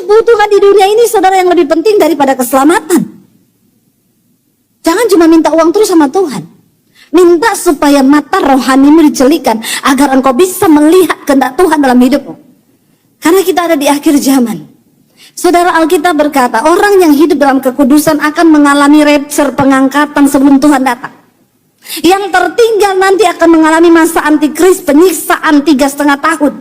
kebutuhan di dunia ini saudara yang lebih penting daripada keselamatan. Jangan cuma minta uang terus sama Tuhan. Minta supaya mata rohanimu dicelikan agar engkau bisa melihat kehendak Tuhan dalam hidupmu. Karena kita ada di akhir zaman. Saudara, Alkitab berkata, orang yang hidup dalam kekudusan akan mengalami rapture, pengangkatan sebelum Tuhan datang. Yang tertinggal nanti akan mengalami masa antikris, penyiksaan 3,5 tahun.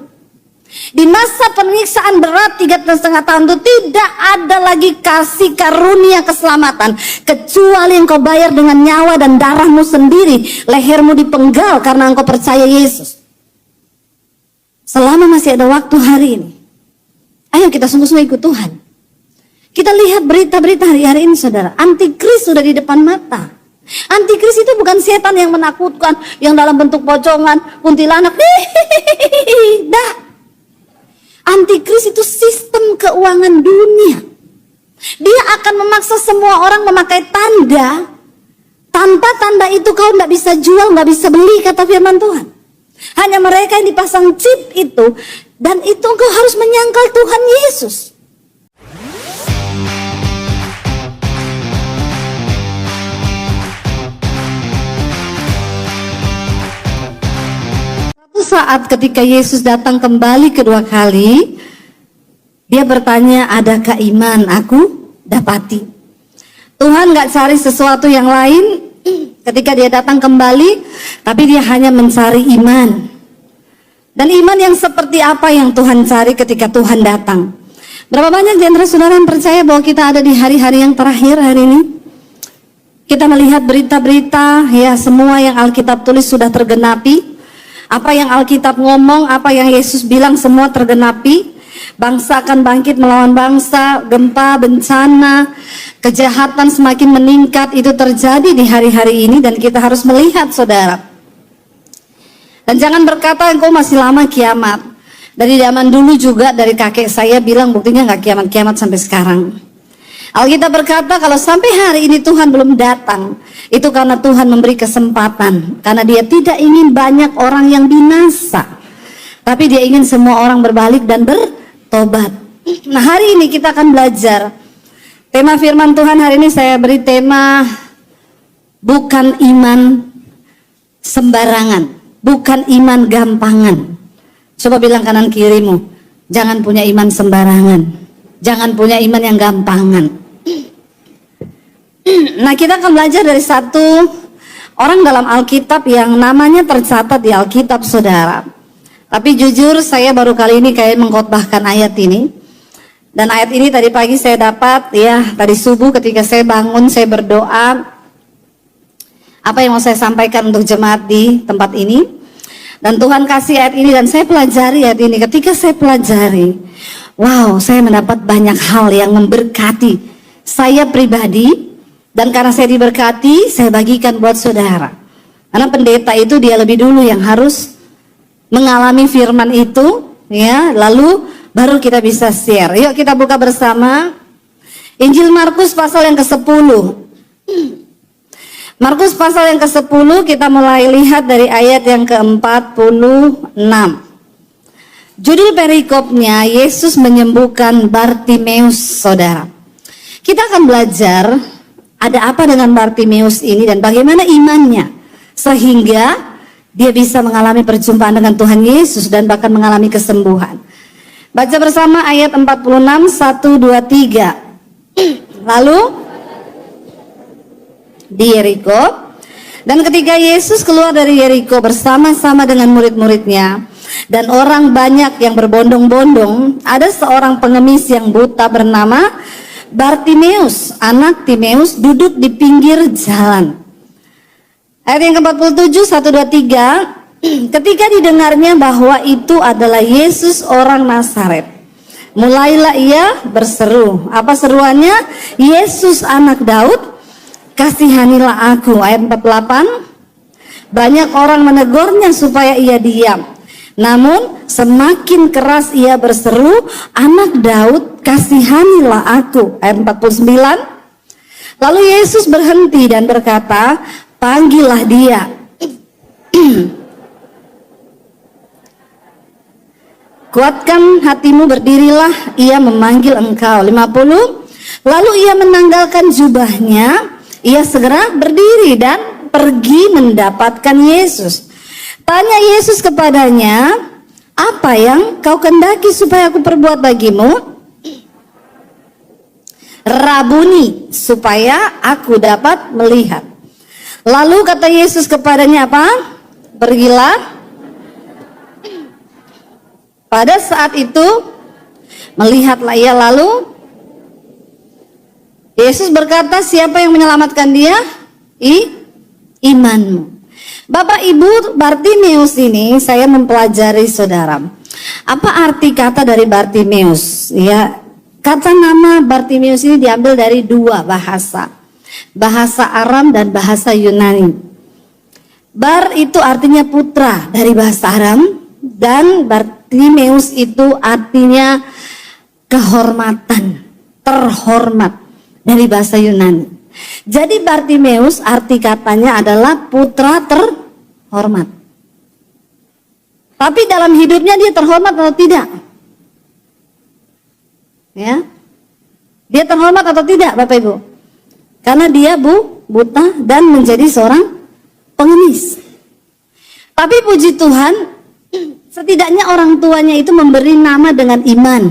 Di masa penyiksaan berat 3,5 tahun itu tidak ada lagi kasih karunia keselamatan, kecuali engkau bayar dengan nyawa dan darahmu sendiri. Lehermu dipenggal karena engkau percaya Yesus. Selama masih ada waktu hari ini, ayo kita sungguh-sungguh ikut Tuhan. Kita lihat berita-berita hari-hari ini saudara, antikris sudah di depan mata. Antikris itu bukan setan yang menakutkan, yang dalam bentuk pocongan, kuntilanak. Dah. Antikris itu sistem keuangan dunia. Dia akan memaksa semua orang memakai tanda. Tanpa tanda itu kau tidak bisa jual, tidak bisa beli, kata firman Tuhan. Hanya mereka yang dipasang chip itu, dan itu kau harus menyangkal Tuhan Yesus. Saat ketika Yesus datang kembali kedua kali, dia bertanya, adakah iman aku dapati? Tuhan gak cari sesuatu yang lain ketika dia datang kembali, tapi dia hanya mencari iman. Dan iman yang seperti apa yang Tuhan cari ketika Tuhan datang? Berapa banyak di antara saudara yang percaya bahwa kita ada di hari-hari yang terakhir hari ini? Kita melihat berita-berita, ya semua yang Alkitab tulis sudah tergenapi. Apa yang Alkitab ngomong, apa yang Yesus bilang semua tergenapi. Bangsa akan bangkit melawan bangsa, gempa, bencana, kejahatan semakin meningkat. Itu terjadi di hari-hari ini dan kita harus melihat saudara. Dan jangan berkata engkau masih lama kiamat. Dari zaman dulu juga dari kakek saya bilang buktinya gak kiamat-kiamat sampai sekarang. Alkitab berkata kalau sampai hari ini Tuhan belum datang, itu karena Tuhan memberi kesempatan. Karena dia tidak ingin banyak orang yang binasa, tapi dia ingin semua orang berbalik dan bertobat. Nah hari ini kita akan belajar tema firman Tuhan. Hari ini saya beri tema bukan iman sembarangan, bukan iman gampangan. Coba bilang kanan kirimu, jangan punya iman sembarangan, jangan punya iman yang gampangan. Nah kita akan belajar dari satu orang dalam Alkitab yang namanya tercatat di Alkitab saudara. Tapi jujur saya baru kali ini kayak mengkhotbahkan ayat ini. Dan ayat ini tadi pagi saya dapat ya, tadi subuh ketika saya bangun saya berdoa. Apa yang mau saya sampaikan untuk jemaat di tempat ini. Dan Tuhan kasih ayat ini dan saya pelajari ayat ini. Ketika saya pelajari, wow saya mendapat banyak hal yang memberkati saya pribadi. Dan karena saya diberkati, saya bagikan buat saudara. Karena pendeta itu dia lebih dulu yang harus mengalami firman itu, ya. Lalu baru kita bisa share. Yuk kita buka bersama Injil Markus pasal yang ke-10. Markus pasal yang ke-10 kita mulai lihat dari ayat yang ke-46. Judul perikopnya Yesus menyembuhkan Bartimeus, saudara. Kita akan belajar ada apa dengan Bartimeus ini dan bagaimana imannya sehingga dia bisa mengalami perjumpaan dengan Tuhan Yesus dan bahkan mengalami kesembuhan. Baca bersama ayat 46, 1, 2, 3. Lalu di Yeriko, dan ketika Yesus keluar dari Yeriko bersama-sama dengan murid-muridnya dan orang banyak yang berbondong-bondong, ada seorang pengemis yang buta bernama Bartimeus, anak Timeus, duduk di pinggir jalan. Ayat yang ke-47, 1, 2, 3. Ketika didengarnya bahwa itu adalah Yesus orang Nazaret, mulailah ia berseru. Apa seruannya? Yesus anak Daud, kasihanilah aku. Ayat 48. Banyak orang menegurnya supaya ia diam. Namun semakin keras ia berseru, anak Daud, kasihanilah aku. Ayat 49. Lalu Yesus berhenti dan berkata, panggillah dia. Kuatkan hatimu, berdirilah, ia memanggil engkau. 50. Lalu ia menanggalkan jubahnya, ia segera berdiri dan pergi mendapatkan Yesus. Tanya Yesus kepadanya, apa yang kau kendaki supaya aku perbuat bagimu? Rabuni, supaya aku dapat melihat. Lalu kata Yesus kepadanya apa? Pergilah. Pada saat itu melihatlah ia, lalu Yesus berkata, siapa yang menyelamatkan dia? Imanmu. Bapak Ibu, Bartimeus ini saya mempelajari saudara. Apa arti kata dari Bartimeus? Ya, kata nama Bartimeus ini diambil dari dua bahasa. Bahasa Aram dan bahasa Yunani. Bar itu artinya putra dari bahasa Aram, dan Bartimeus itu artinya kehormatan, terhormat dari bahasa Yunani. Jadi Bartimeus arti katanya adalah putra terhormat. Tapi dalam hidupnya dia terhormat atau tidak? Ya, dia terhormat atau tidak, Bapak Ibu? Karena dia buta dan menjadi seorang pengemis. Tapi puji Tuhan, setidaknya orang tuanya itu memberi nama dengan iman.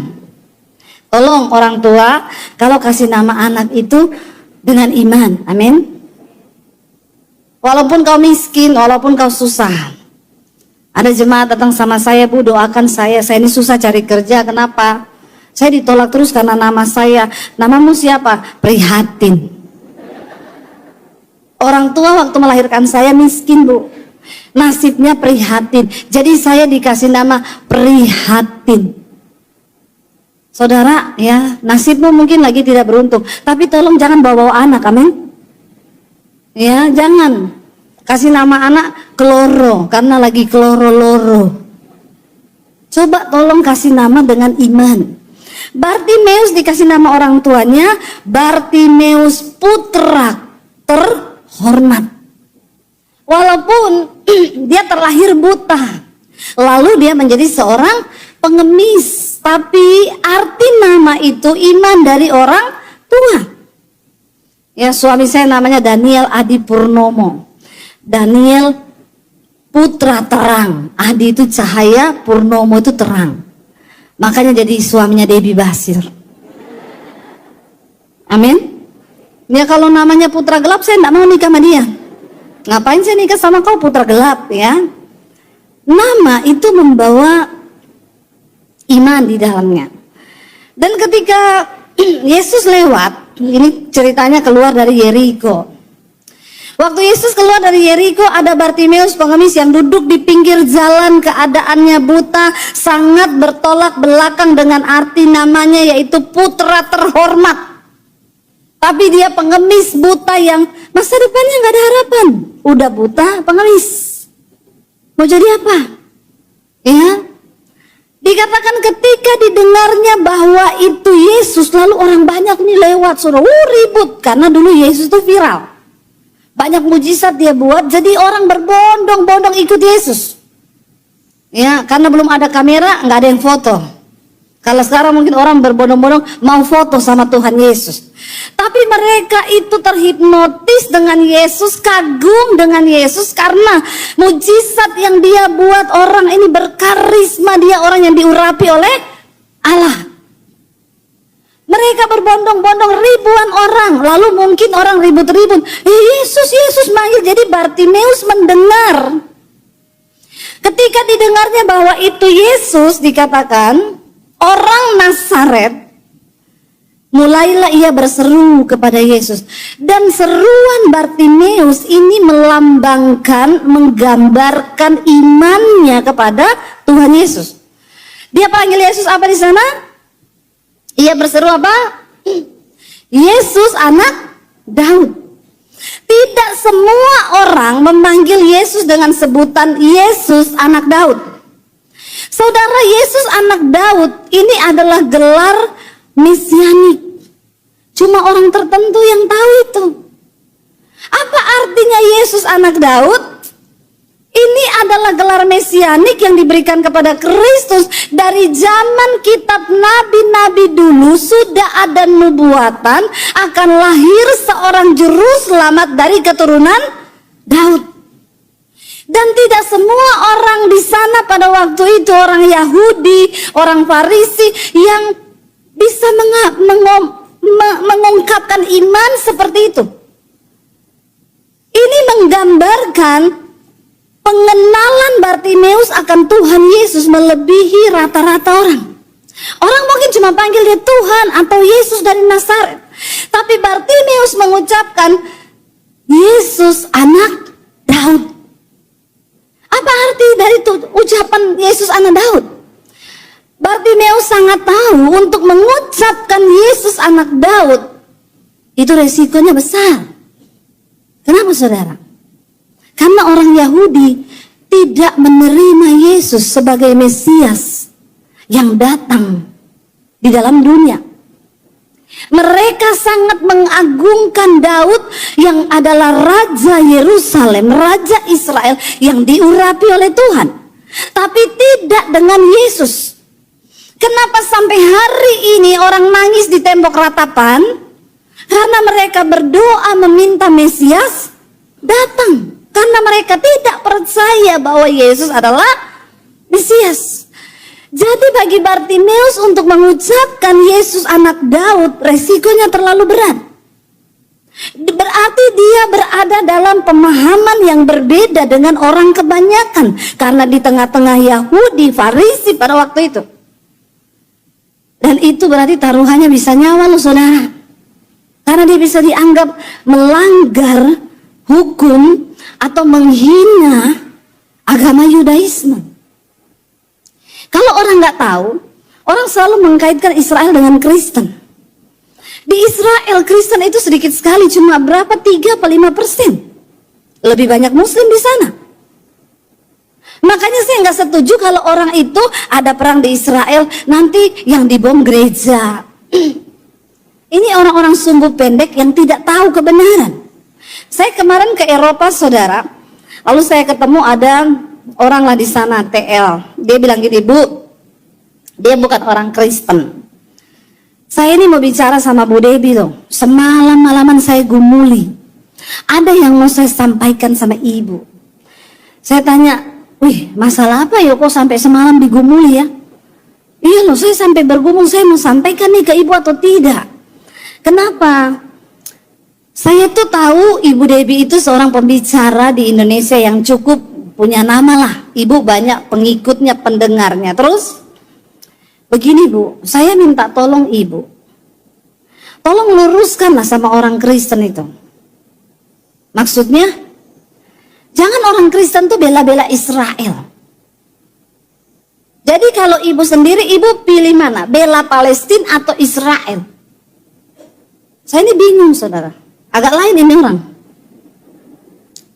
Tolong orang tua, kalau kasih nama anak itu dengan iman, amin. Walaupun kau miskin, walaupun kau susah. Ada jemaat datang sama saya, Bu, doakan saya ini susah cari kerja, kenapa? Saya ditolak terus karena nama saya. Namamu siapa? Prihatin. Orang tua waktu melahirkan saya miskin, Bu. Nasibnya prihatin. Jadi saya dikasih nama Prihatin. Saudara, ya, nasibmu mungkin lagi tidak beruntung, tapi tolong jangan bawa anak, amin. Ya, jangan kasih nama anak Kloro karena lagi kloro-loro. Coba tolong kasih nama dengan iman. Bartimeus dikasih nama orang tuanya Bartimeus, putra terhormat. Walaupun dia terlahir buta, lalu dia menjadi seorang pengemis, tapi arti nama itu iman dari orang tua. Ya, suami saya namanya Daniel Adi Purnomo. Daniel putra terang, Adi itu cahaya, Purnomo itu terang. Makanya jadi suaminya Debbie Basir. Amin. Ya, kalau namanya putra gelap saya tidak mau nikah sama dia. Ngapain saya nikah sama kau putra gelap, ya? Nama itu membawa iman di dalamnya. Dan ketika Yesus lewat, ini ceritanya keluar dari Yeriko. Waktu Yesus keluar dari Yeriko, ada Bartimeus pengemis yang duduk di pinggir jalan, keadaannya buta, sangat bertolak belakang dengan arti namanya, yaitu putra terhormat. Tapi dia pengemis buta yang masa depannya nggak ada harapan. Udah buta, pengemis. Mau jadi apa? Ya. Dikatakan ketika didengarnya bahwa itu Yesus, lalu orang banyak nih lewat, suruh ribut. Karena dulu Yesus itu viral. Banyak mujizat dia buat, jadi orang berbondong-bondong ikut Yesus. Ya, karena belum ada kamera, nggak ada yang foto. Kalau sekarang mungkin orang berbondong-bondong mau foto sama Tuhan Yesus. Tapi mereka itu terhipnotis dengan Yesus, kagum dengan Yesus karena mujizat yang dia buat. Orang ini berkarisma, dia orang yang diurapi oleh Allah. Mereka berbondong-bondong ribuan orang, lalu mungkin orang ribut-ribut. Yesus manggil, jadi Bartimeus mendengar. Ketika didengarnya bahwa itu Yesus, dikatakan orang Nazaret, mulailah ia berseru kepada Yesus. Dan seruan Bartimeus ini melambangkan, menggambarkan imannya kepada Tuhan Yesus. Dia panggil Yesus apa di sana? Ia berseru apa? Yesus anak Daud. Tidak semua orang memanggil Yesus dengan sebutan Yesus anak Daud. Saudara, Yesus anak Daud ini adalah gelar mesianik. Cuma orang tertentu yang tahu itu. Apa artinya Yesus anak Daud? Ini adalah gelar mesianik yang diberikan kepada Kristus. Dari zaman kitab nabi-nabi dulu sudah ada nubuatan akan lahir seorang juru selamat dari keturunan Daud. Dan tidak semua orang di sana pada waktu itu, orang Yahudi, orang Farisi, yang bisa mengungkapkan iman seperti itu. Ini menggambarkan pengenalan Bartimeus akan Tuhan Yesus melebihi rata-rata orang. Orang mungkin cuma panggil dia Tuhan atau Yesus dari Nazaret. Tapi Bartimeus mengucapkan Yesus anak Daud. Apa arti dari ucapan Yesus anak Daud? Bartimeus sangat tahu untuk mengucapkan Yesus anak Daud itu resikonya besar. Kenapa saudara? Karena orang Yahudi tidak menerima Yesus sebagai Mesias yang datang di dalam dunia. Mereka sangat mengagungkan Daud yang adalah Raja Yerusalem, Raja Israel yang diurapi oleh Tuhan. Tapi tidak dengan Yesus. Kenapa sampai hari ini orang nangis di tembok ratapan? Karena mereka berdoa meminta Mesias datang. Karena mereka tidak percaya bahwa Yesus adalah Mesias. Jadi bagi Bartimeus untuk mengucapkan Yesus anak Daud, resikonya terlalu berat. Berarti dia berada dalam pemahaman yang berbeda dengan orang kebanyakan. Karena di tengah-tengah Yahudi, Farisi pada waktu itu. Dan itu berarti taruhannya bisa nyawa loh saudara. Karena dia bisa dianggap melanggar hukum atau menghina agama Yudaisme. Kalau orang nggak tahu, orang selalu mengkaitkan Israel dengan Kristen. Di Israel Kristen itu sedikit sekali, cuma berapa 3-5%. Lebih banyak Muslim di sana. Makanya saya nggak setuju kalau orang itu ada perang di Israel nanti yang dibom gereja. Ini orang-orang sumbu pendek yang tidak tahu kebenaran. Saya kemarin ke Eropa saudara, lalu saya ketemu ada orang lah di sana TL. Dia bilang gini, Bu, dia bukan orang Kristen. Saya ini mau bicara sama Bu Debbie loh. Semalam-malaman saya gumuli. Ada yang mau saya sampaikan sama ibu. Saya tanya, wih masalah apa ya kok sampai semalam digumuli ya? Iya loh, saya sampai bergumul, saya mau sampaikan nih ke ibu atau tidak. Kenapa? Saya tuh tahu Ibu Debbie itu seorang pembicara di Indonesia yang cukup punya nama lah. Ibu banyak pengikutnya, pendengarnya. Terus begini Bu, saya minta tolong Ibu, tolong luruskanlah sama orang Kristen itu. Maksudnya, jangan orang Kristen tuh bela-bela Israel. Jadi kalau Ibu sendiri, Ibu pilih mana? Bela Palestina atau Israel? Saya ini bingung saudara. Agak lain ini orang.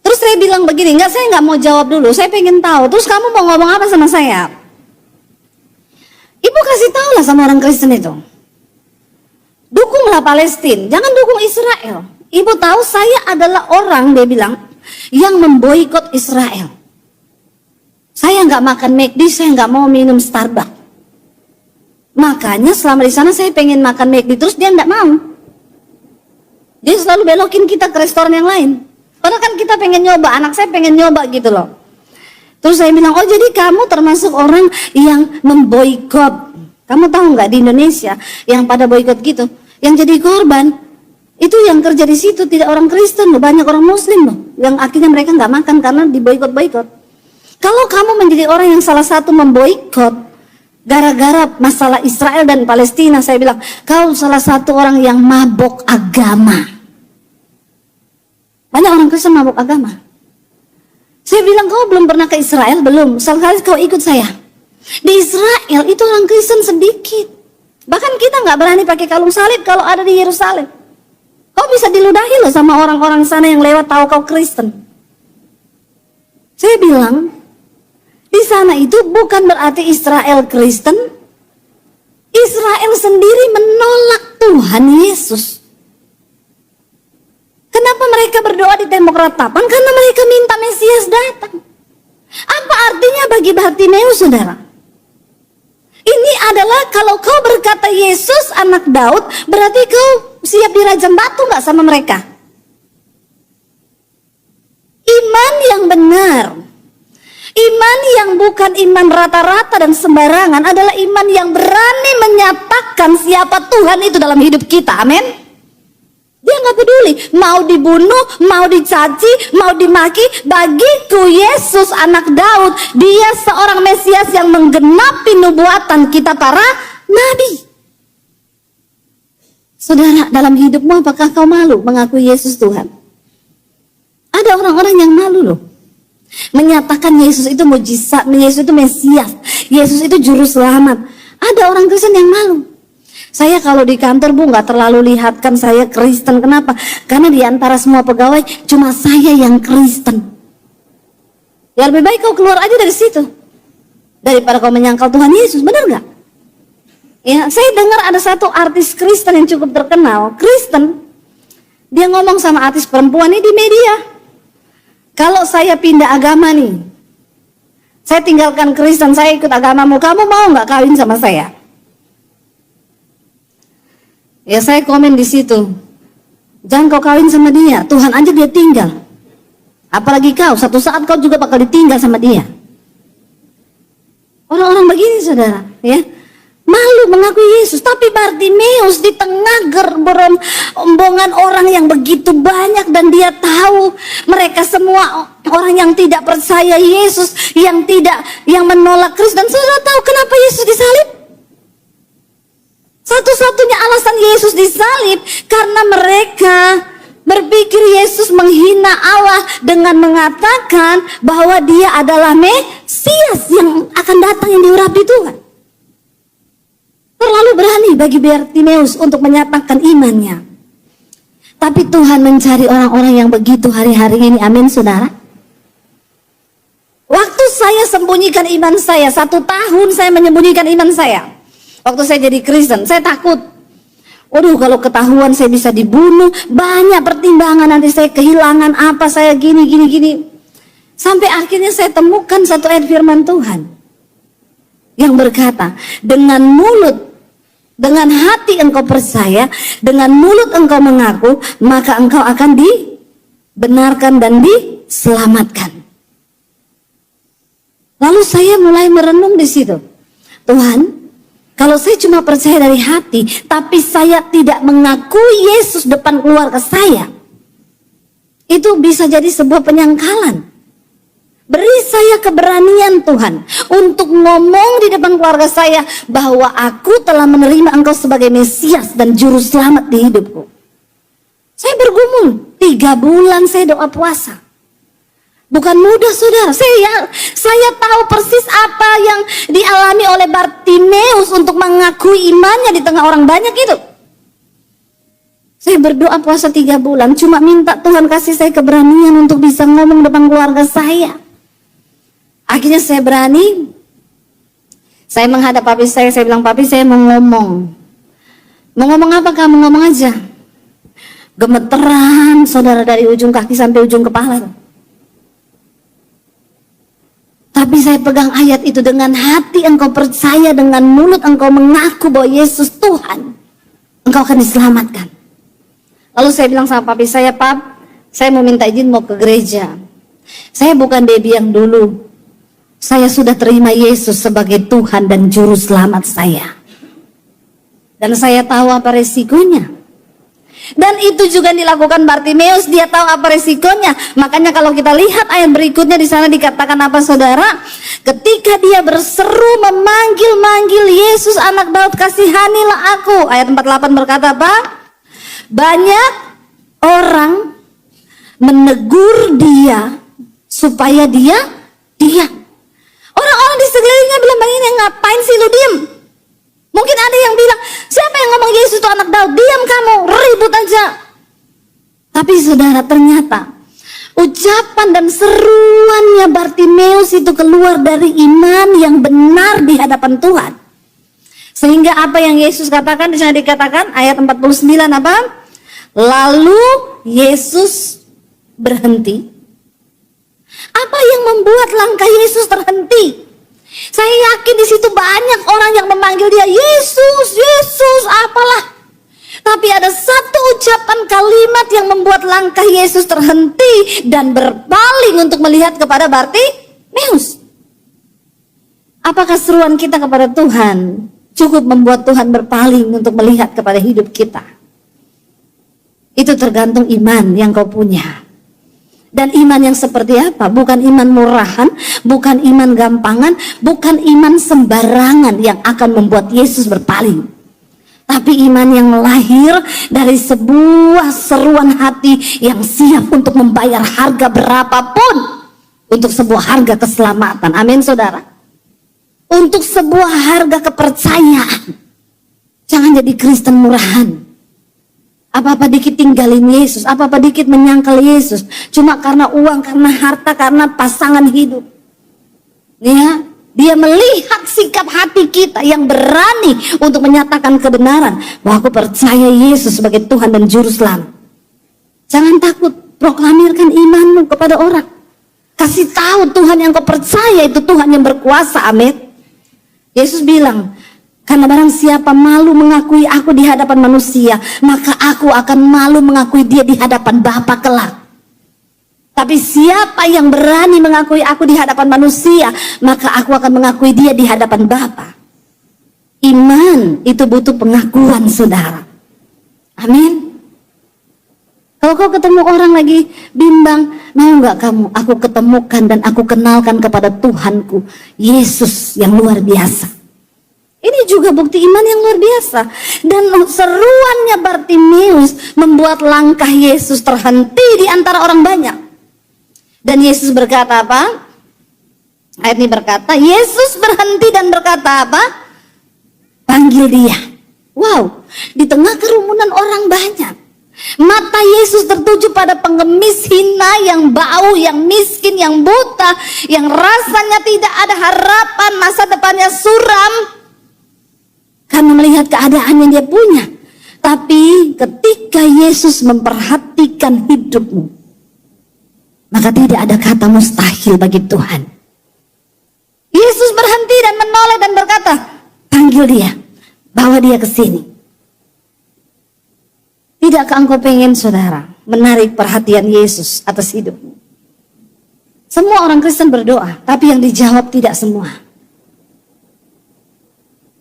Terus saya bilang begini, saya nggak mau jawab dulu, saya pengen tahu. Terus kamu mau ngomong apa sama saya? Ibu kasih tahu lah sama orang Kristen itu. Dukunglah Palestina, jangan dukung Israel. Ibu tahu saya adalah orang, dia bilang, yang memboikot Israel. Saya nggak makan McD, saya nggak mau minum Starbucks. Makanya selama di sana saya pengen makan McD, terus dia nggak mau. Dia selalu belokin kita ke restoran yang lain. Padahal kan kita pengen nyoba, anak saya pengen nyoba gitu loh. Terus saya bilang, oh jadi kamu termasuk orang yang memboikot. Kamu tahu nggak di Indonesia yang pada boikot gitu, yang jadi korban itu yang kerja di situ tidak orang Kristen loh, banyak orang Muslim loh, yang akhirnya mereka nggak makan karena diboikot-boikot. Kalau kamu menjadi orang yang salah satu memboikot gara-gara masalah Israel dan Palestina, saya bilang, kau salah satu orang yang mabok agama. Banyak orang Kristen mabok agama. Saya bilang, kau belum pernah ke Israel? Belum. Sekali kau ikut saya. Di Israel itu orang Kristen sedikit. Bahkan kita nggak berani pakai kalung salib kalau ada di Yerusalem. Kau bisa diludahi loh sama orang-orang sana yang lewat tahu kau Kristen. Saya bilang, di sana itu bukan berarti Israel Kristen. Israel sendiri menolak Tuhan Yesus. Kenapa mereka berdoa di tembok ratapan? Karena mereka minta Mesias datang. Apa artinya bagi Bartimeus, saudara? Ini adalah kalau kau berkata Yesus anak Daud, berarti kau siap dirajam batu nggak sama mereka? Iman yang benar, iman yang bukan iman rata-rata dan sembarangan adalah iman yang berani menyatakan siapa Tuhan itu dalam hidup kita. Amin. Dia nggak peduli mau dibunuh, mau dicaci, mau dimaki. Bagiku Yesus anak Daud, dia seorang Mesias yang menggenapi nubuatan kita para nabi. Saudara, dalam hidupmu apakah kau malu mengakui Yesus Tuhan? Ada orang-orang yang malu loh menyatakan Yesus itu mujizat, Yesus itu Mesias, Yesus itu juru selamat. Ada orang Kristen yang malu. Saya kalau di kantor, Bu, nggak terlalu lihatkan saya Kristen. Kenapa? Karena di antara semua pegawai cuma saya yang Kristen. Ya lebih baik kau keluar aja dari situ daripada kau menyangkal Tuhan Yesus. Benar nggak? Ya, saya dengar ada satu artis Kristen yang cukup terkenal, Kristen. Dia ngomong sama artis perempuan ini di media. Kalau saya pindah agama nih, saya tinggalkan Kristen, saya ikut agamamu, kamu mau nggak kawin sama saya? Ya saya komen di situ, jangan kau kawin sama dia, Tuhan aja dia tinggal. Apalagi kau, satu saat kau juga bakal ditinggal sama dia. Orang-orang begini, saudara, ya, malu mengakui Yesus. Tapi Bartimeus di tengah gerombongan orang yang begitu banyak, dan dia tahu mereka semua orang yang tidak percaya Yesus, yang menolak Kristus. Dan saudara tahu kenapa Yesus disalib? Satu-satunya alasan Yesus disalib karena mereka berpikir Yesus menghina Allah dengan mengatakan bahwa dia adalah Mesias yang akan datang yang diurapi Tuhan. Terlalu berani bagi Bartimeus untuk menyatakan imannya. Tapi Tuhan mencari orang-orang yang begitu hari-hari ini. Amin, saudara. Waktu saya sembunyikan iman saya, 1 tahun saya menyembunyikan iman saya. Waktu saya jadi Kristen, saya takut. Waduh, kalau ketahuan saya bisa dibunuh, banyak pertimbangan, nanti saya kehilangan apa, saya gini. Sampai akhirnya saya temukan satu ayat firman Tuhan yang berkata, dengan mulut, dengan hati engkau percaya, dengan mulut engkau mengaku, maka engkau akan dibenarkan dan diselamatkan. Lalu saya mulai merenung di situ. Tuhan, kalau saya cuma percaya dari hati, tapi saya tidak mengakui Yesus depan keluarga saya, itu bisa jadi sebuah penyangkalan. Beri saya keberanian Tuhan untuk ngomong di depan keluarga saya bahwa aku telah menerima Engkau sebagai Mesias dan Juru Selamat di hidupku. Saya bergumul 3 bulan saya doa puasa. Bukan mudah, saudara. Saya tahu persis apa yang dialami oleh Bartimeus untuk mengakui imannya di tengah orang banyak itu. Saya berdoa puasa 3 bulan, cuma minta Tuhan kasih saya keberanian untuk bisa ngomong depan keluarga saya. Akhirnya saya berani. Saya menghadap papi saya bilang, papi saya mau ngomong. Mau ngomong apa kamu? Ngomong aja. Gemeteran, saudara, dari ujung kaki sampai ujung kepala. Tapi saya pegang ayat itu, dengan hati engkau percaya, dengan mulut engkau mengaku bahwa Yesus Tuhan, engkau akan diselamatkan. Lalu saya bilang sama papi saya, Pap, saya mau minta izin mau ke gereja. Saya bukan Debbie yang dulu. Saya sudah terima Yesus sebagai Tuhan dan Juru Selamat saya. Dan saya tahu apa resikonya. Dan itu juga dilakukan Bartimeus, dia tahu apa resikonya. Makanya kalau kita lihat ayat berikutnya, di sana dikatakan apa, saudara? Ketika dia berseru memanggil-manggil Yesus anak Daud, kasihanilah aku. Ayat 48 berkata apa? Banyak orang menegur dia supaya dia diam. Orang-orang di sekelilingnya bilang, begini, ngapain sih lu diam? Mungkin ada yang bilang, siapa yang ngomong Yesus itu anak Daud? Diam kamu, ribut aja. Tapi saudara, ternyata ucapan dan seruannya Bartimeus itu keluar dari iman yang benar di hadapan Tuhan. Sehingga apa yang Yesus katakan, di sana dikatakan ayat 49 apa? Lalu Yesus berhenti. Apa yang membuat langkah Yesus terhenti? Saya yakin di situ banyak orang yang memanggil dia Yesus, Yesus, apalah. Tapi ada satu ucapan kalimat yang membuat langkah Yesus terhenti dan berpaling untuk melihat kepada Bartimeus. Apakah seruan kita kepada Tuhan cukup membuat Tuhan berpaling untuk melihat kepada hidup kita? Itu tergantung iman yang kau punya. Dan iman yang seperti apa? Bukan iman murahan, bukan iman gampangan, bukan iman sembarangan yang akan membuat Yesus berpaling. Tapi iman yang lahir dari sebuah seruan hati yang siap untuk membayar harga berapapun untuk sebuah harga keselamatan. Amin, saudara. Untuk sebuah harga kepercayaan. Jangan jadi Kristen murahan. Apa-apa dikit tinggalin Yesus, apa-apa dikit menyangkal Yesus. Cuma karena uang, karena harta, karena pasangan hidup. Ya, dia melihat sikap hati kita yang berani untuk menyatakan kebenaran bahwa aku percaya Yesus sebagai Tuhan dan Juru Selamat. Jangan takut, proklamirkan imanmu kepada orang. Kasih tahu Tuhan yang kau percaya itu Tuhan yang berkuasa. Amin. Yesus bilang, karena barang siapa malu mengakui aku di hadapan manusia, maka aku akan malu mengakui dia di hadapan Bapa kelak. Tapi siapa yang berani mengakui aku di hadapan manusia, maka aku akan mengakui dia di hadapan Bapa. Iman itu butuh pengakuan, saudara. Amin. Kalau kau ketemu orang lagi bimbang, mau gak kamu aku ketemukan dan aku kenalkan kepada Tuhanku, Yesus yang luar biasa. Ini juga bukti iman yang luar biasa. Dan seruannya Bartimeus membuat langkah Yesus terhenti di antara orang banyak. Dan Yesus berkata apa? Ayat ini berkata, Yesus berhenti dan berkata apa? Panggil dia. Wow, di tengah kerumunan orang banyak, mata Yesus tertuju pada pengemis hina yang bau, yang miskin, yang buta, yang rasanya tidak ada harapan, masa depannya suram. Karena melihat keadaan yang dia punya. Tapi ketika Yesus memperhatikan hidupmu, maka tidak ada kata mustahil bagi Tuhan. Yesus berhenti dan menoleh dan berkata, panggil dia, bawa dia ke sini. Tidakkah engkau pengen, saudara, menarik perhatian Yesus atas hidupmu? Semua orang Kristen berdoa, tapi yang dijawab tidak semua.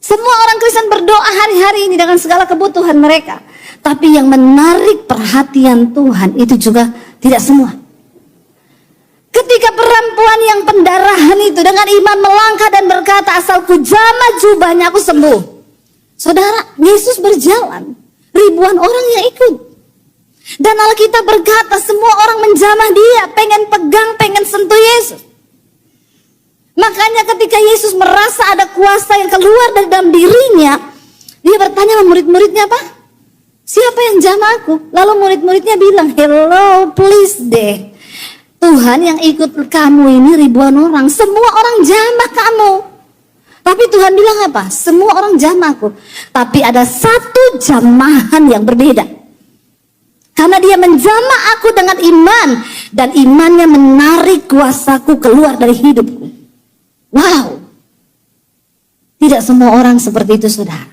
Semua orang Kristen berdoa hari-hari ini dengan segala kebutuhan mereka. Tapi yang menarik perhatian Tuhan itu juga tidak semua. Ketika perempuan yang pendarahan itu dengan iman melangkah dan berkata, asal ku jamah jubahnya aku sembuh. Saudara, Yesus berjalan. Ribuan orang yang ikut. Dan Alkitab berkata semua orang menjamah dia, pengen pegang, pengen sentuh Yesus. Makanya ketika Yesus merasa ada kuasa yang keluar dari dalam dirinya, dia bertanya sama murid-muridnya, apa? Siapa yang jamah aku? Lalu murid-muridnya bilang, hello, please deh. Tuhan yang ikut kamu ini ribuan orang, semua orang jamah kamu. Tapi Tuhan bilang apa? Semua orang jamahku. Tapi ada satu jamahan yang berbeda. Karena dia menjamah aku dengan iman, dan imannya menarik kuasaku keluar dari hidupku. Wow, tidak semua orang seperti itu, saudara.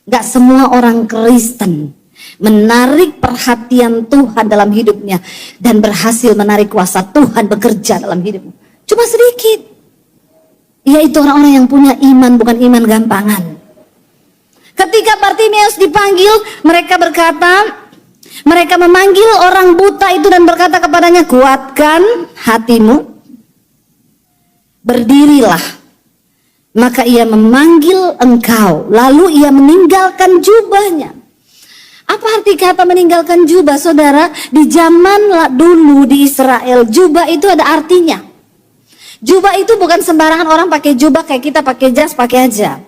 Gak semua orang Kristen menarik perhatian Tuhan dalam hidupnya dan berhasil menarik kuasa Tuhan bekerja dalam hidupmu. Cuma sedikit, yaitu orang-orang yang punya iman, bukan iman gampangan. Ketika Bartimeus dipanggil, mereka berkata, mereka memanggil orang buta itu dan berkata kepadanya, kuatkan hatimu, berdirilah. Maka ia memanggil engkau, lalu ia meninggalkan jubahnya. Apa arti kata meninggalkan jubah, saudara? Di zaman dulu di Israel, jubah itu ada artinya. Jubah itu bukan sembarangan orang pakai jubah kayak kita pakai jas, pakai aja.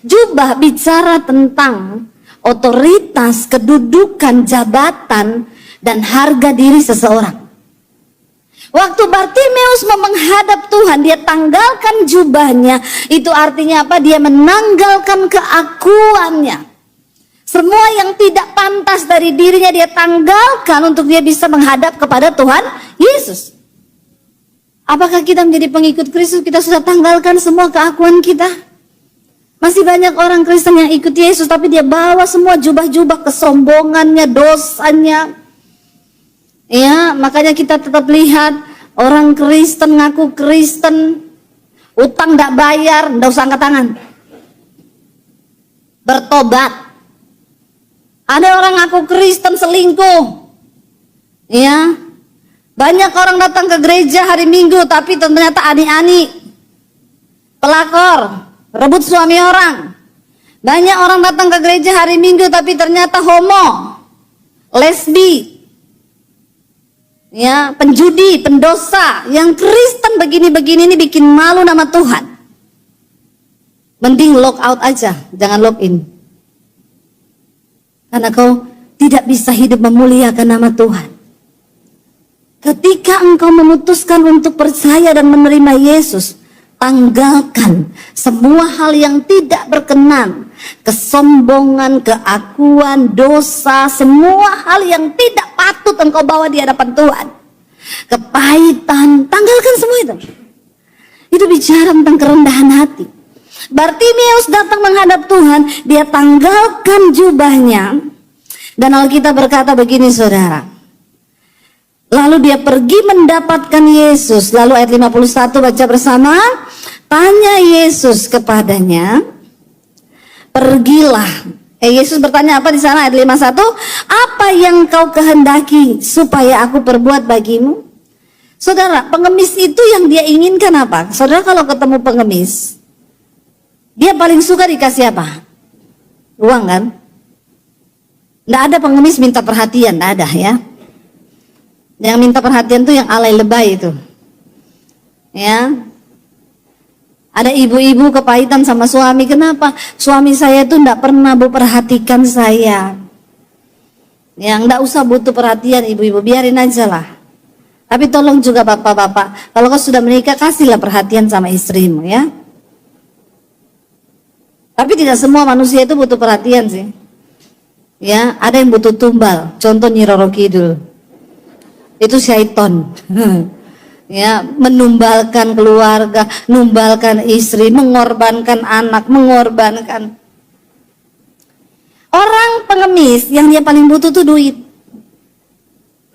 Jubah bicara tentang otoritas, kedudukan, jabatan, dan harga diri seseorang. Waktu Bartimeus mau menghadap Tuhan, dia tanggalkan jubahnya. Itu artinya apa? Dia menanggalkan keakuannya. Semua yang tidak pantas dari dirinya dia tanggalkan untuk dia bisa menghadap kepada Tuhan Yesus. Apakah kita menjadi pengikut Kristus, kita sudah tanggalkan semua keakuan kita? Masih banyak orang Kristen yang ikut Yesus, tapi dia bawa semua jubah-jubah kesombongannya, dosanya. Ya, makanya kita tetap lihat orang Kristen ngaku Kristen, utang tidak bayar, tidak usah angkat tangan. Bertobat. Ada orang ngaku Kristen selingkuh. Ya, banyak orang datang ke gereja hari Minggu, tapi ternyata ani-ani, pelakor, rebut suami orang. Banyak orang datang ke gereja hari Minggu, tapi ternyata homo, lesbi, ya, penjudi, pendosa. Yang Kristen begini-begini ini bikin malu nama Tuhan. Mending log out aja, jangan log in. Karena kau tidak bisa hidup memuliakan nama Tuhan. Ketika engkau memutuskan untuk percaya dan menerima Yesus, tanggalkan semua hal yang tidak berkenan, kesombongan, keakuan, dosa, semua hal yang tidak patut engkau bawa di hadapan Tuhan. Kepahitan, tanggalkan semua itu. Itu bicara tentang kerendahan hati. Bartimeus datang menghadap Tuhan, dia tanggalkan jubahnya, dan Alkitab berkata begini, saudara. Lalu dia pergi mendapatkan Yesus. Lalu ayat 51 baca bersama. Tanya Yesus kepadanya, pergilah. Yesus bertanya apa di sana ayat 51? Apa yang kau kehendaki supaya aku perbuat bagimu? Saudara, pengemis itu yang dia inginkan apa? Saudara, kalau ketemu pengemis, dia paling suka dikasih apa? Uang kan? Nggak ada pengemis minta perhatian, nggak ada ya. Yang minta perhatian tuh yang alay lebay itu. Ya. Ada ibu-ibu kepahitan sama suami. Kenapa? Suami saya tuh enggak pernah memperhatikan saya. Ya, enggak usah butuh perhatian ibu-ibu, biarin aja lah. Tapi tolong juga bapak-bapak, kalau kau sudah menikah kasihlah perhatian sama istrimu ya. Tapi tidak semua manusia itu butuh perhatian sih. Ya, ada yang butuh tumbal. Contoh Nyi Roro Kidul. Itu syaiton. Ya, menumbalkan keluarga, numbalkan istri, mengorbankan anak, mengorbankan. Orang pengemis yang dia paling butuh tuh duit.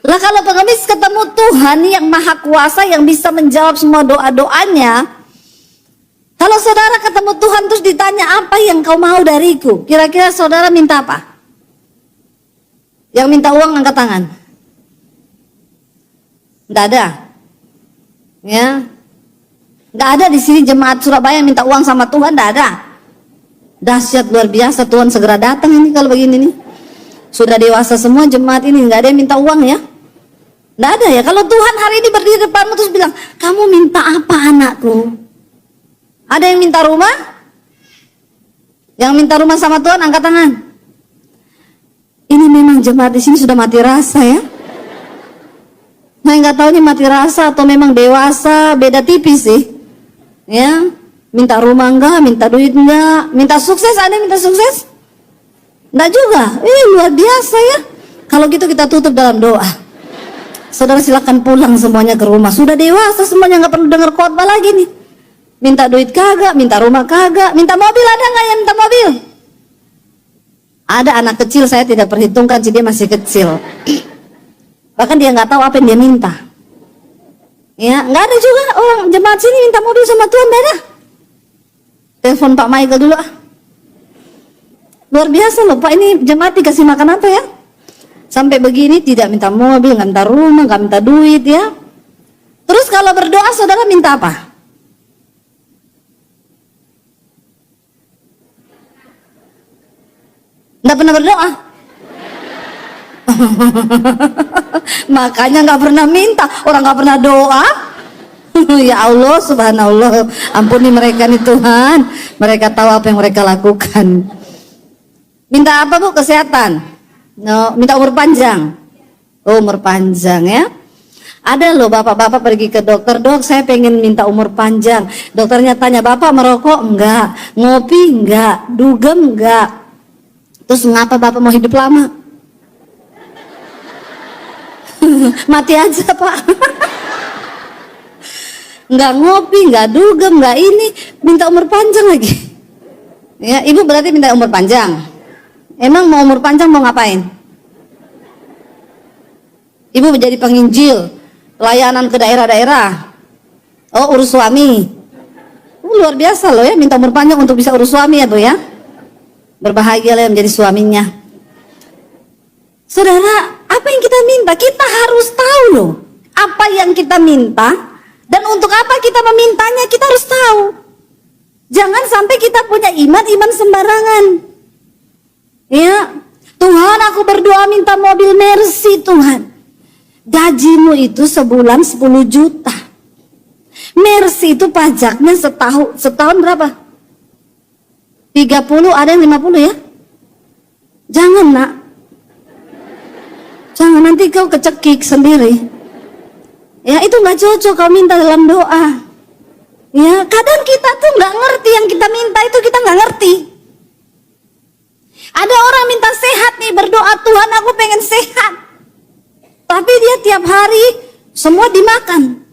Lah kalau pengemis ketemu Tuhan yang maha kuasa, yang bisa menjawab semua doa-doanya. Kalau saudara ketemu Tuhan terus ditanya, apa yang kau mau dariku? Kira-kira saudara minta apa? Yang minta uang angkat tangan. Nggak ada, ya, nggak ada di sini jemaat Surabaya yang minta uang sama Tuhan, nggak ada. Dahsyat luar biasa, Tuhan segera datang ini kalau begini nih. Sudah dewasa semua jemaat ini, nggak ada yang minta uang ya, nggak ada ya. Kalau Tuhan hari ini berdiri depanmu terus bilang, kamu minta apa anakku? Ada yang minta rumah? Yang minta rumah sama Tuhan angkat tangan. Ini memang jemaat di sini sudah mati rasa ya. Saya nggak tahu ini mati rasa atau memang dewasa, beda tipis sih. Ya, minta rumah enggak, minta duit enggak, minta sukses, ada yang minta sukses? Enggak juga. Luar biasa ya. Kalau gitu kita tutup dalam doa. Saudara silakan pulang semuanya ke rumah. Sudah dewasa semuanya, nggak perlu dengar khotbah lagi nih. Minta duit kagak, minta rumah kagak, minta mobil ada nggak yang minta mobil? Ada anak kecil, saya tidak perhitungkan sih, dia masih kecil. Bahkan dia nggak tahu apa yang dia minta. Ya, nggak ada juga orang jemaat sini minta mobil sama Tuhan, nggak ada. Telepon Pak Michael dulu ah. Luar biasa loh Pak, ini jemaat dikasih makan apa ya? Sampai begini tidak minta mobil, nggak minta rumah, nggak minta duit ya. Terus kalau berdoa saudara minta apa? Nggak pernah berdoa. Makanya nggak pernah minta, orang nggak pernah doa. Ya Allah, subhanallah, ampuni mereka nih Tuhan, mereka tahu apa yang mereka lakukan. Minta apa Bu? Kesehatan? No, minta umur panjang. Oh, umur panjang ya. Ada loh bapak-bapak pergi ke dokter, dok saya pengen minta umur panjang. Dokternya tanya, bapak merokok enggak, ngopi enggak, dugem enggak. Terus mengapa bapak mau hidup lama? Mati aja Pak. nggak ngopi, nggak dugem, nggak ini, minta umur panjang lagi. Ya, ibu berarti minta umur panjang. Emang mau umur panjang mau ngapain? Ibu menjadi penginjil, pelayanan ke daerah-daerah. Oh, urus suami. Luar biasa loh ya, minta umur panjang untuk bisa urus suami ya Bu ya. Berbahagia lah menjadi suaminya. Saudara, apa yang kita minta? Kita harus tahu loh apa yang kita minta dan untuk apa kita memintanya, kita harus tahu. Jangan sampai kita punya iman sembarangan. Ya, Tuhan aku berdoa minta mobil Mercy Tuhan. Gajimu itu sebulan 10 juta. Mercy itu pajaknya setahun berapa? 30, ada yang 50 ya? Jangan nak. Jangan, nanti kau kecekik sendiri. Ya, itu gak cocok kau minta dalam doa. Ya, kadang kita tuh gak ngerti yang kita minta itu, kita gak ngerti. Ada orang minta sehat nih, berdoa Tuhan aku pengen sehat. Tapi dia tiap hari semua dimakan.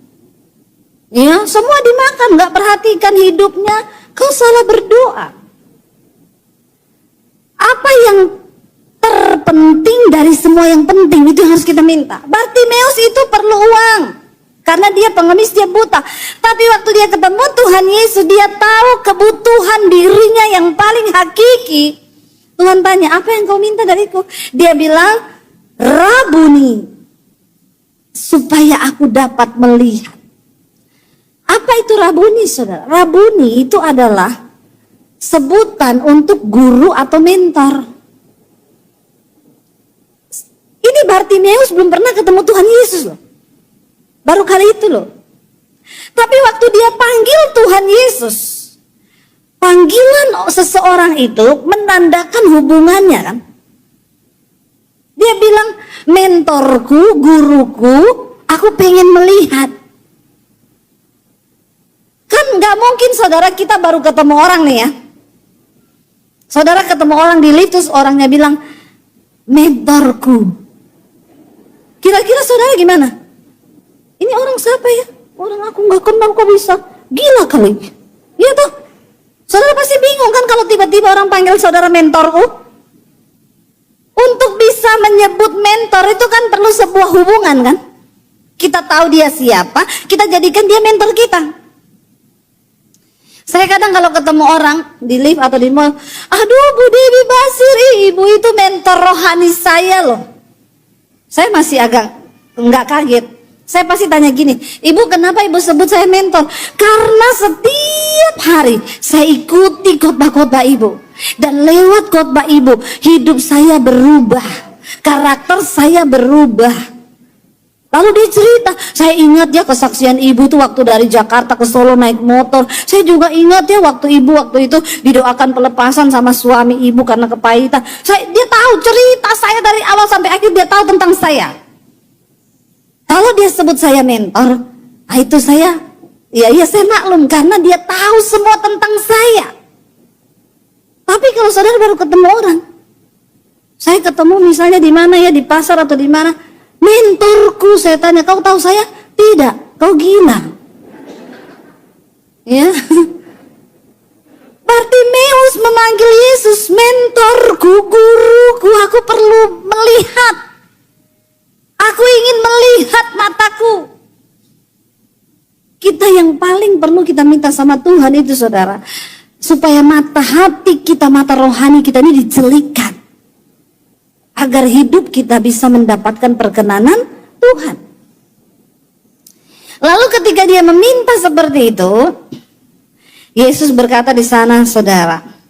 Ya, semua dimakan, gak perhatikan hidupnya. Kau salah berdoa. Apa yang terpenting dari semua yang penting itu harus kita minta. Bartimeus itu perlu uang karena dia pengemis, dia buta. Tapi waktu dia ketemu Tuhan Yesus, dia tahu kebutuhan dirinya yang paling hakiki. Tuhan tanya, apa yang kau minta dariku? Dia bilang, Rabuni, supaya aku dapat melihat. Apa itu Rabuni, saudara? Rabuni itu adalah sebutan untuk guru atau mentor. Ini Bartimeus belum pernah ketemu Tuhan Yesus loh. Baru kali itu loh. Tapi waktu dia panggil Tuhan Yesus, panggilan seseorang itu menandakan hubungannya kan. Dia bilang, mentorku, guruku, aku pengen melihat. Kan gak mungkin saudara kita baru ketemu orang nih ya. Saudara ketemu orang di lift terus orangnya bilang, mentorku. Kira-kira saudara gimana? Ini orang siapa ya? Orang aku gak kenal kok bisa. Gila kali. Iya toh? Saudara pasti bingung kan kalau tiba-tiba orang panggil saudara mentorku. Untuk bisa menyebut mentor itu kan perlu sebuah hubungan kan? Kita tahu dia siapa, kita jadikan dia mentor kita. Saya kadang kalau ketemu orang di lift atau di mall, aduh Bu Dewi Basir, ibu itu mentor rohani saya loh. Saya masih agak enggak kaget. Saya pasti tanya gini, ibu kenapa ibu sebut saya mentor? Karena setiap hari saya ikuti khotbah-khotbah ibu. Dan lewat khotbah ibu, hidup saya berubah. Karakter saya berubah. Lalu dia cerita, saya ingat ya kesaksian ibu tuh waktu dari Jakarta ke Solo naik motor. Saya juga ingat ya waktu ibu waktu itu didoakan pelepasan sama suami ibu karena kepahitan. Dia tahu cerita saya dari awal sampai akhir, dia tahu tentang saya. Kalau dia sebut saya mentor, itu saya saya maklum karena dia tahu semua tentang saya. Tapi kalau saudara baru ketemu orang, saya ketemu misalnya di mana ya, di pasar atau di mana, mentorku, saya tanya, kau tahu saya? Tidak, kau gila. Ya. Bartimeus memanggil Yesus, mentorku, guruku, aku perlu melihat. Aku ingin melihat mataku. Kita yang paling perlu kita minta sama Tuhan itu saudara, supaya mata hati kita, mata rohani kita ini dijelikan. Agar hidup kita bisa mendapatkan perkenanan Tuhan. Lalu ketika dia meminta seperti itu, Yesus berkata di sana saudara,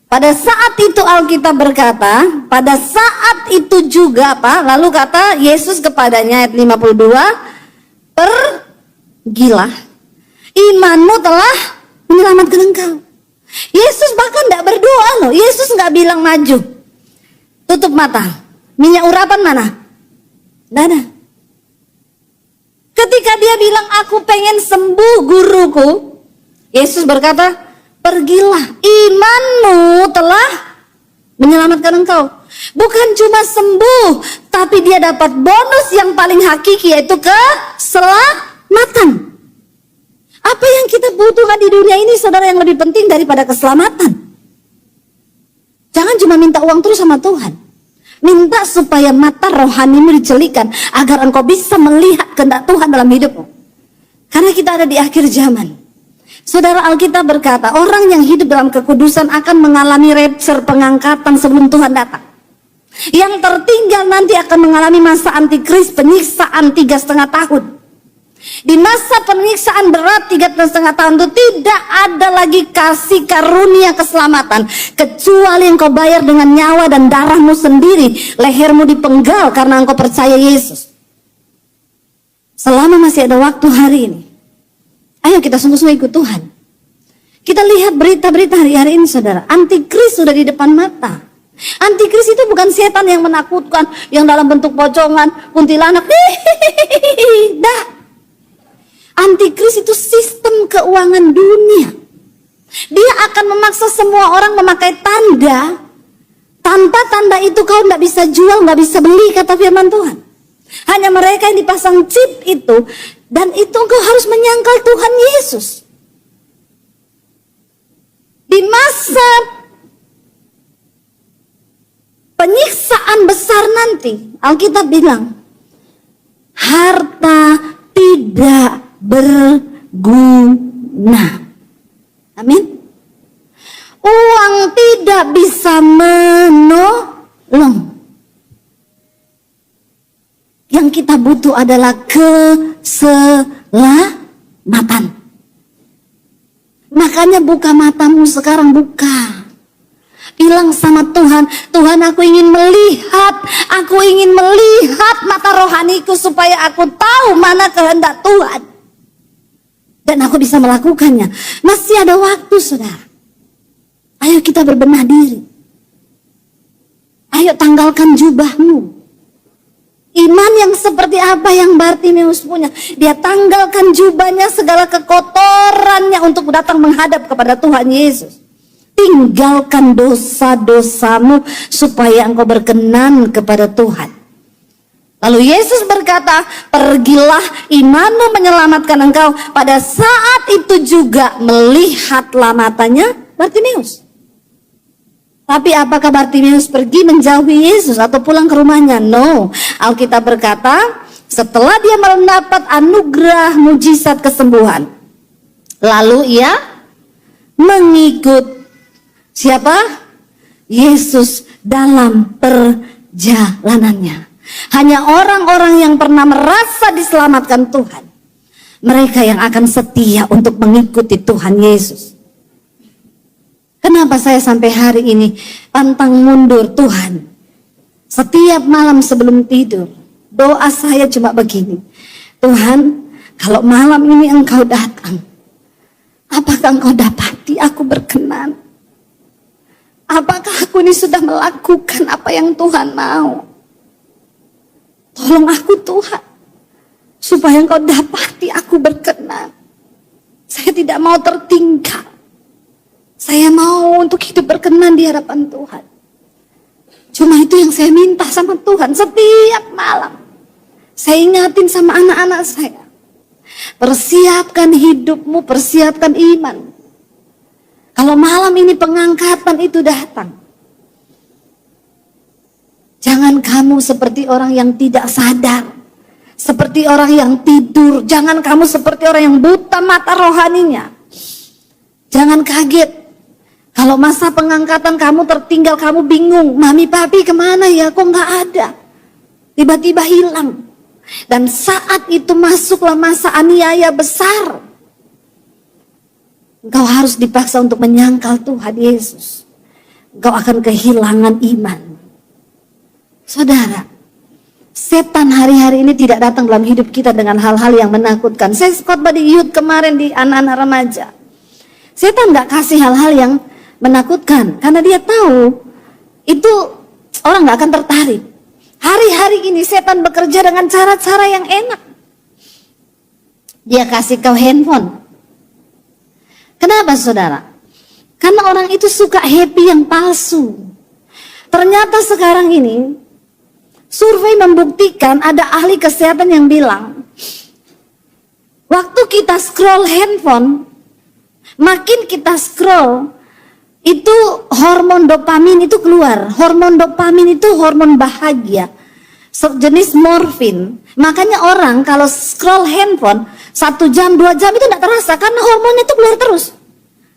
pada saat itu Alkitab berkata, pada saat itu juga apa? Lalu kata Yesus kepadanya ayat 52, pergilah, imanmu telah menyelamatkan engkau. Yesus bahkan tidak berdoa loh, Yesus nggak bilang maju, tutup mata, minyak urapan mana? Tidak ada. Ketika dia bilang aku pengen sembuh guruku, Yesus berkata, pergilah, imanmu telah menyelamatkan engkau. Bukan cuma sembuh, tapi dia dapat bonus yang paling hakiki, yaitu keselamatan. Apa yang kita butuhkan di dunia ini, saudara, yang lebih penting daripada keselamatan? Jangan cuma minta uang terus sama Tuhan. Minta supaya mata rohanimu dicelikan agar engkau bisa melihat kehendak Tuhan dalam hidupmu. Karena kita ada di akhir zaman. Saudara, Alkitab berkata, orang yang hidup dalam kekudusan akan mengalami rapture, pengangkatan sebelum Tuhan datang. Yang tertinggal nanti akan mengalami masa antikris, penyiksaan 3,5 tahun. Di masa penyiksaan berat 3,5 tahun itu tidak ada lagi kasih karunia keselamatan, kecuali engkau bayar dengan nyawa dan darahmu sendiri. Lehermu dipenggal karena engkau percaya Yesus. Selama masih ada waktu hari ini, ayo kita sungguh-sungguh ikut Tuhan. Kita lihat berita-berita hari-hari ini, saudara. Antikris sudah di depan mata. Antikris itu bukan setan yang menakutkan, yang dalam bentuk pocongan, kuntilanak. Dah. Antikris itu sistem keuangan dunia. Dia akan memaksa semua orang memakai tanda. Tanpa tanda itu kau tidak bisa jual, nggak bisa beli, kata firman Tuhan. Hanya mereka yang dipasang chip itu, dan itu engkau harus menyangkal Tuhan Yesus. Di masa penyiksaan besar nanti, Alkitab bilang, harta tidak berguna. Amin. Uang tidak bisa menolong. Yang kita butuh adalah keselamatan. Makanya buka matamu sekarang, buka. Bilang sama Tuhan, Tuhan, aku ingin melihat mata rohaniku supaya aku tahu mana kehendak Tuhan. Dan aku bisa melakukannya. Masih ada waktu, saudara. Ayo kita berbenah diri. Ayo tanggalkan jubahmu. Iman yang seperti apa yang Bartimeus punya? Dia tanggalkan jubahnya, segala kekotorannya untuk datang menghadap kepada Tuhan Yesus. Tinggalkan dosa-dosamu supaya engkau berkenan kepada Tuhan. Lalu Yesus berkata, pergilah, imanmu menyelamatkan engkau. Pada saat itu juga melihatlah matanya Bartimeus. Tapi apakah Bartimeus pergi menjauhi Yesus atau pulang ke rumahnya? No. Alkitab berkata, setelah dia mendapat anugerah mujizat kesembuhan, lalu ia mengikut siapa? Yesus dalam perjalanannya. Hanya orang-orang yang pernah merasa diselamatkan Tuhan, mereka yang akan setia untuk mengikuti Tuhan Yesus. Kenapa saya sampai hari ini pantang mundur Tuhan? Setiap malam sebelum tidur, doa saya cuma begini. Tuhan, kalau malam ini engkau datang, apakah engkau dapati aku berkenan? Apakah aku ini sudah melakukan apa yang Tuhan mau? Tolong aku Tuhan, supaya engkau dapati aku berkenan. Saya tidak mau tertinggal. Saya mau untuk hidup berkenan di hadapan Tuhan. Cuma itu yang saya minta sama Tuhan setiap malam. Saya ingatin sama anak-anak saya. Persiapkan hidupmu, persiapkan iman. Kalau malam ini pengangkatan itu datang, jangan kamu seperti orang yang tidak sadar, seperti orang yang tidur. Jangan kamu seperti orang yang buta mata rohaninya. Jangan kaget kalau masa pengangkatan kamu tertinggal, kamu bingung, mami papi kemana ya, kok nggak ada, tiba-tiba hilang. Dan saat itu masuklah masa aniaya besar. Engkau harus dipaksa untuk menyangkal Tuhan Yesus. Engkau akan kehilangan iman. Saudara, setan hari-hari ini tidak datang dalam hidup kita dengan hal-hal yang menakutkan. Saya khotbah di youth kemarin, di anak-anak remaja. Setan gak kasih hal-hal yang menakutkan, karena dia tahu itu orang gak akan tertarik. Hari-hari ini setan bekerja dengan cara-cara yang enak. Dia kasih kau handphone. Kenapa saudara? Karena orang itu suka happy yang palsu. Ternyata sekarang ini survei membuktikan, ada ahli kesehatan yang bilang, Waktu kita scroll handphone, makin kita scroll, itu hormon dopamin itu keluar. Hormon dopamin itu hormon bahagia, sejenis morfin. Makanya orang kalau scroll handphone 1 jam, 2 jam itu tidak terasa karena hormonnya itu keluar terus.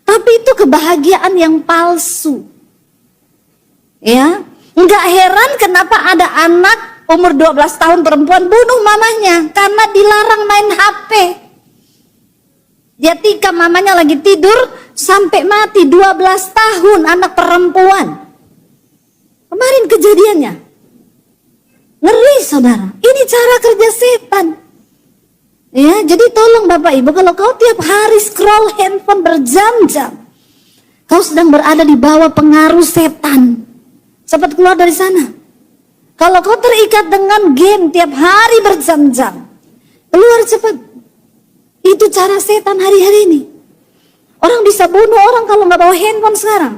Tapi itu kebahagiaan yang palsu. Ya, nggak heran kenapa ada anak umur 12 tahun perempuan bunuh mamanya karena dilarang main HP. Dia tikam mamanya lagi tidur sampai mati. 12 tahun anak perempuan. Kemarin kejadiannya. Ngeri saudara. Ini cara kerja setan. Ya, jadi tolong Bapak Ibu, kalau kau tiap hari scroll handphone berjam-jam, kau sedang berada di bawah pengaruh setan. Cepat keluar dari sana. Kalau kau terikat dengan game tiap hari berjam-jam, keluar cepat. Itu cara setan hari-hari ini. Orang bisa bunuh orang kalau nggak bawa handphone sekarang.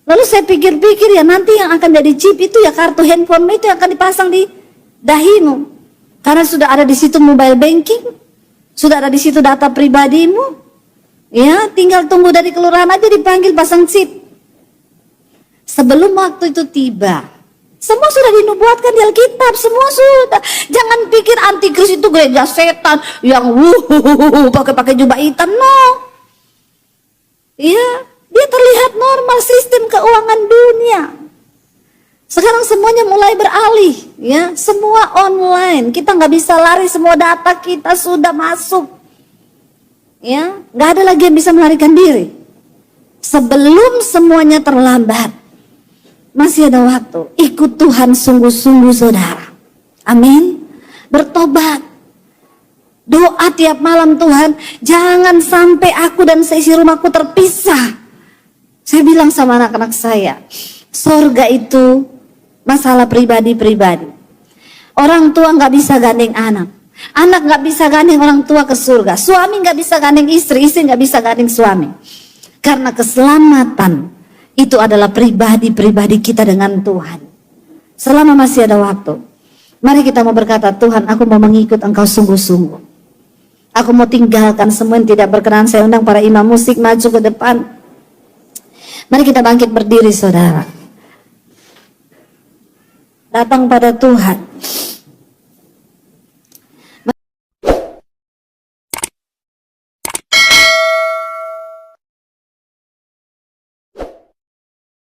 Lalu saya pikir-pikir ya, nanti yang akan jadi chip itu ya kartu handphone itu yang akan dipasang di dahimu. Karena sudah ada di situ mobile banking, sudah ada di situ data pribadimu. Ya, tinggal tunggu dari kelurahan aja dipanggil pasang chip. Sebelum waktu itu tiba, semua sudah dinubuatkan di Alkitab, semua sudah. Jangan pikir antikris itu gereja setan yang pakai jubah hitam, no. Ya, dia terlihat normal sistem keuangan dunia. Sekarang semuanya mulai beralih, ya, semua online. Kita nggak bisa lari, semua data kita sudah masuk. Ya, nggak ada lagi yang bisa melarikan diri. Sebelum semuanya terlambat, masih ada waktu. Ikut Tuhan sungguh-sungguh saudara. Amin. Bertobat. Doa tiap malam, Tuhan, jangan sampai aku dan seisi rumahku terpisah. Saya bilang sama anak-anak saya, sorga itu masalah pribadi-pribadi. Orang tua nggak bisa gandeng anak. Anak nggak bisa gandeng orang tua ke surga. Suami nggak bisa gandeng istri, istri nggak bisa gandeng suami. Karena keselamatan itu adalah pribadi-pribadi kita dengan Tuhan. Selama masih ada waktu, mari kita mau berkata, Tuhan, aku mau mengikut Engkau sungguh-sungguh. Aku mau tinggalkan semua yang tidak berkenan. Saya undang para imam musik maju ke depan. Mari kita bangkit berdiri saudara. Datang pada Tuhan.